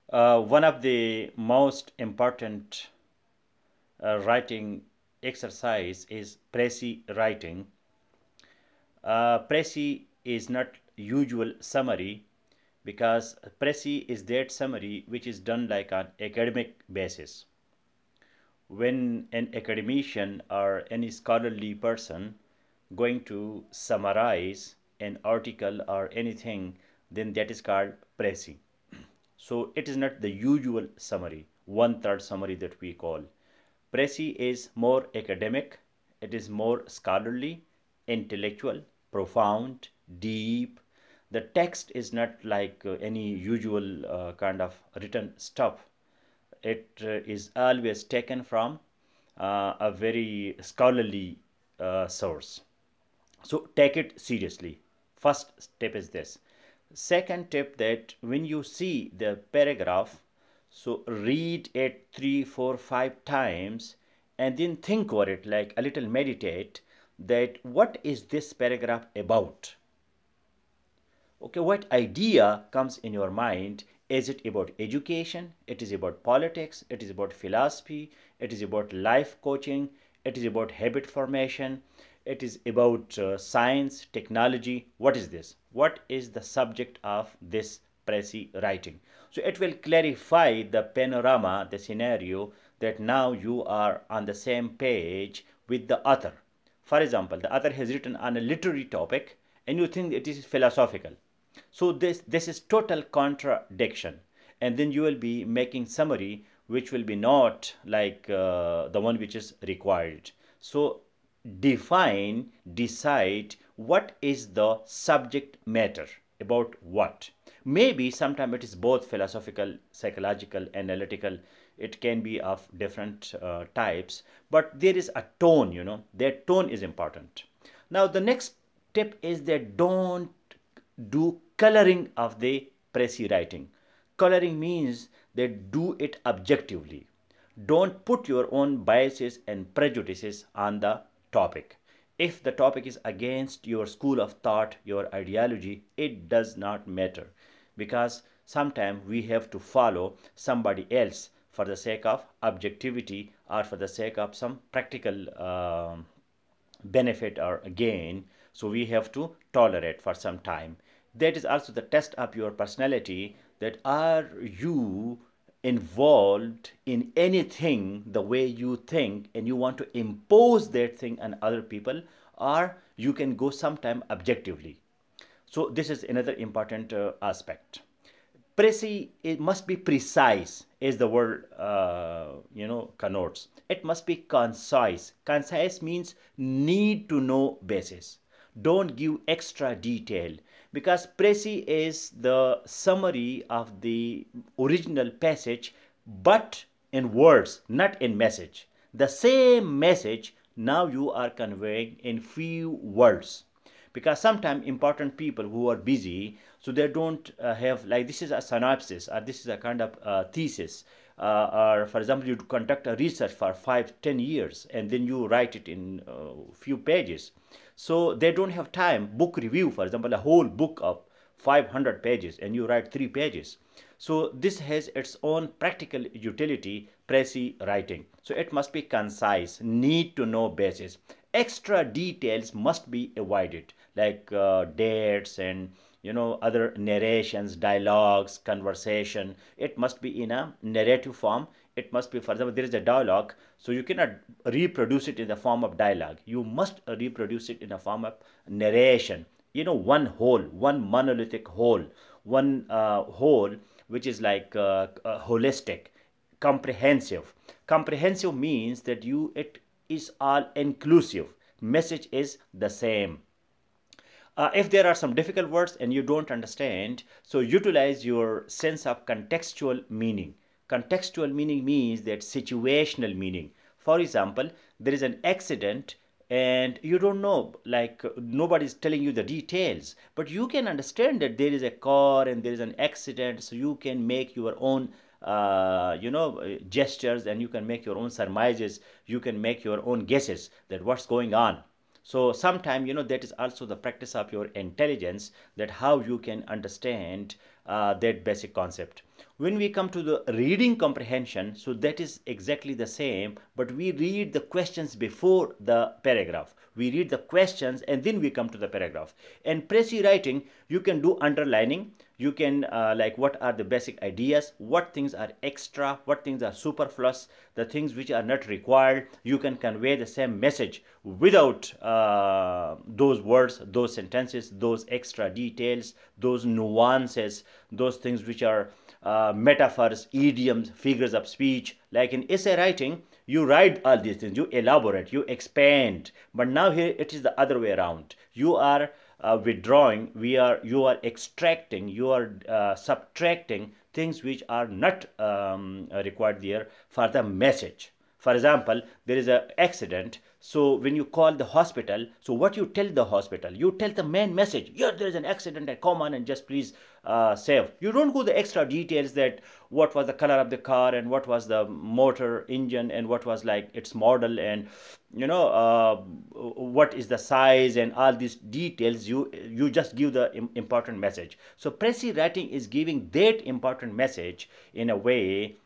One of the most important writing exercise is Precis writing. Precis is not usual summary because Precis is that summary which is done like on academic basis. When an academician or any scholarly person going to summarize an article or anything, then that is called Precis. So it is not the usual summary, one third summary that we call. Precis is more academic, it is more scholarly, intellectual, profound, deep. The text is not like any usual kind of written stuff. It is always taken from a very scholarly source. So take it seriously. First step is this. Second tip, that when you see the paragraph, so read it 3, 4, 5 times and then think over it, like a little meditate, that what is this paragraph about? Okay, what idea comes in your mind? Is it about education? It is about politics? It is about philosophy? It is about life coaching? It is about habit formation? It is about science, technology? What is this? What is the subject of this Precis writing? So it will clarify the panorama, the scenario, that now you are on the same page with the author. For example, the author has written on a literary topic and you think it is philosophical. So this is total contradiction, and then you will be making summary which will be not like the one which is required. So decide what is the subject matter, about what. Maybe sometime it is both philosophical, psychological, analytical. It can be of different types, but there is a tone, that tone is important. Now the next tip is that don't do coloring of the Precis writing. Coloring means that do it objectively. Don't put your own biases and prejudices on the topic. If the topic is against your school of thought, your ideology, it does not matter, because sometimes we have to follow somebody else for the sake of objectivity or for the sake of some practical benefit or gain. So we have to tolerate for some time. That is also the test of your personality, that are you involved in anything the way you think and you want to impose that thing on other people, or you can go sometime objectively. So this is another important aspect. Precis, it must be precise, as the word connotes. It must be concise. Concise means need to know basis. Don't give extra detail, because Precis is the summary of the original passage, but in words, not in message. The same message now you are conveying in few words, because sometimes important people who are busy, so they don't have, like, this is a synopsis or this is a kind of thesis, or for example you conduct a research for 5, 10 years and then you write it in few pages. So they don't have time. Book review, for example, a whole book of 500 pages and you write 3 pages. So this has its own practical utility, Precis writing. So it must be concise, need to know basis. Extra details must be avoided, like dates and other narrations, dialogues, conversation. It must be in a narrative form. It must be, for example, there is a dialogue, so you cannot reproduce it in the form of dialogue. You must reproduce it in the form of narration. One whole, one monolithic whole, one whole which is like holistic, comprehensive. Comprehensive means that it is all inclusive. Message is the same. If there are some difficult words and you don't understand, so utilize your sense of contextual meaning. Contextual meaning means that situational meaning. For example, there is an accident and you don't know, like nobody's telling you the details, but you can understand that there is a car and there is an accident, so you can make your own gestures, and you can make your own surmises, you can make your own guesses that what's going on. So sometime that is also the practice of your intelligence, that how you can understand that basic concept. When we come to the reading comprehension, so that is exactly the same, but we read the questions before the paragraph. We read the questions and then we come to the paragraph. And Precis writing, you can do underlining. You can like what are the basic ideas, what things are extra, what things are superfluous, the things which are not required. You can convey the same message without those words, those sentences, those extra details, those nuances, those things which are metaphors, idioms, figures of speech. Like in essay writing, you write all these things, you elaborate, you expand. But now here it is the other way around. You are withdrawing, you are extracting, you are subtracting things which are not required there for the message. For example, there is an accident. So when you call the hospital, so what you tell the hospital? You tell the main message. Yeah, there is an accident. Come on and just please save. You don't go the extra details that what was the color of the car and what was the motor engine and what was like its model and what is the size and all these details. You just give the important message. So Precis writing is giving that important message in a way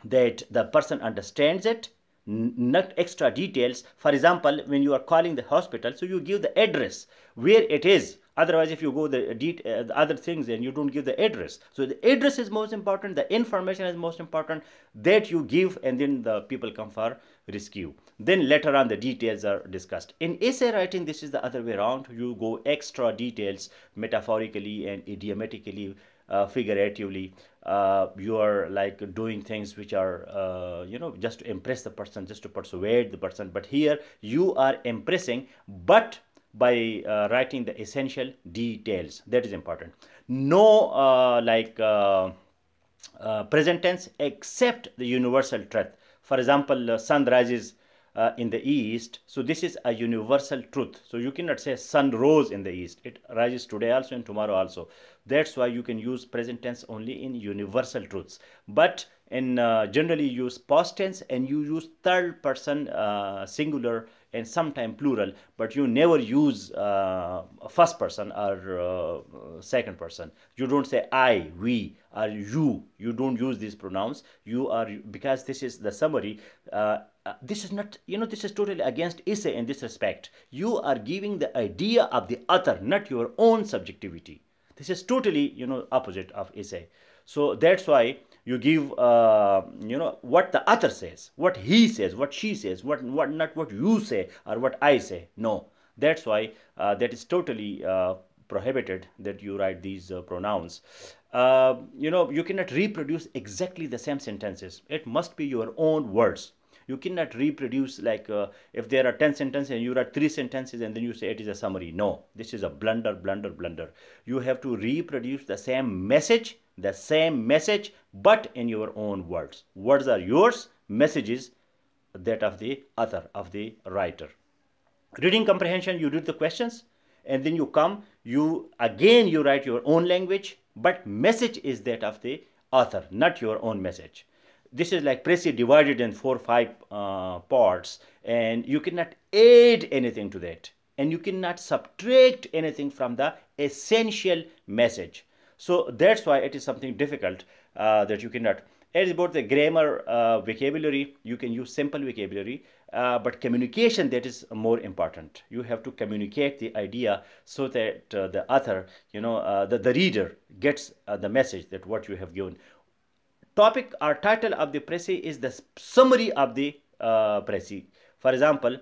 that the person understands it, not extra details. For example, when you are calling the hospital, so you give the address where it is. Otherwise, if you go the other things and you don't give the address, so the address is most important, the information is most important that you give, and then the people come for rescue. Then later on the details are discussed. In essay writing, this is the other way around. You go extra details metaphorically and idiomatically, figuratively. You are like doing things which are just to impress the person, just to persuade the person. But here you are impressing, but by writing the essential details. That is important. No present tense except the universal truth. For example, sun rises in the east, so this is a universal truth. So you cannot say sun rose in the east. It rises today also and tomorrow also. That's why you can use present tense only in universal truths. But in generally use past tense, and you use third person singular and sometime plural, but you never use first person or second person. You don't say I, we, or you. You don't use these pronouns. You are, because this is the summary. This is not, this is totally against essay in this respect. You are giving the idea of the author, not your own subjectivity. This is totally, opposite of essay. So that's why you give, what the author says, what he says, what she says, what not what you say or what I say. No, that's why that is totally prohibited that you write these pronouns. You cannot reproduce exactly the same sentences. It must be your own words. You cannot reproduce like if there are 10 sentences and you write 3 sentences and then you say it is a summary. No, this is a blunder, blunder, blunder. You have to reproduce the same message, but in your own words. Words are yours, messages that of the author, of the writer. Reading comprehension, you read the questions and then you come, you write your own language, but message is that of the author, not your own message. This is like Precis divided in 4 or 5 parts, and you cannot add anything to that, and you cannot subtract anything from the essential message. So that's why it is something difficult that you cannot. As about the grammar, vocabulary, you can use simple vocabulary, but communication, that is more important. You have to communicate the idea so that the author, the reader gets the message that what you have given. Topic or title of the Precis is the summary of the Precis. For example,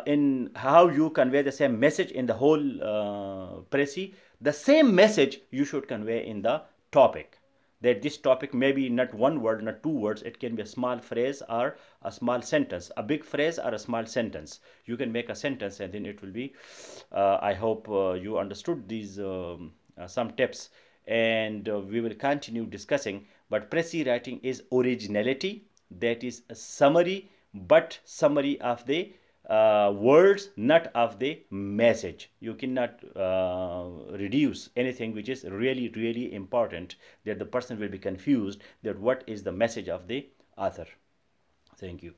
in how you convey the same message in the whole Precis, the same message you should convey in the topic. That this topic may be not one word, not 2 words. It can be a small phrase or a small sentence, a big phrase or a small sentence. You can make a sentence and then it will be, I hope you understood these some tips, and we will continue discussing. But Precis writing is originality, that is a summary, but summary of the words, not of the message. You cannot reduce anything which is really, really important, that the person will be confused that what is the message of the author. Thank you.